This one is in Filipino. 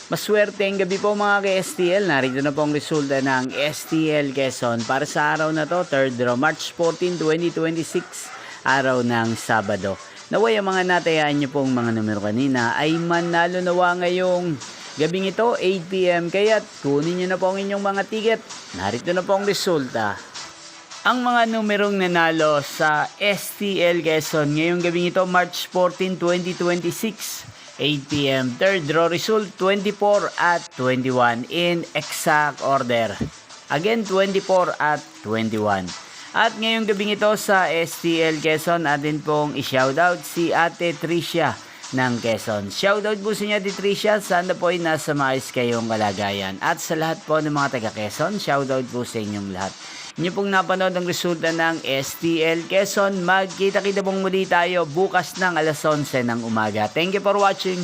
Maswerteng gabi po mga ka-STL. Narito na po ang resulta ng STL Quezon para sa araw na to, 3rd draw, March 14, 2026, araw ng Sabado. Naway ang mga natayaan nyo pong mga numero kanina ay manalo nawa ngayong gabing ito, 8 PM. Kaya't kunin nyo na po ang inyong mga ticket. Narito na po ang resulta. Ang mga numerong nanalo sa STL Quezon ngayong gabing ito, March 14, 2026, 8 PM. Third draw result, 24 at 21 in exact order. Again, 24 at 21. At ngayong gabing ito sa STL Quezon, atin pong i-shoutout si Ate Tricia ng Quezon. Shoutout po sa inyo, Ate Tricia. Sana po ay nasa maayos kayong kalagayan. At sa lahat po ng mga taga Quezon, shoutout po sa inyong lahat. Inyo pong napanood ang resulta ng STL Quezon. Magkita-kita pong muli tayo bukas ng alas 11 ng umaga. Thank you for watching.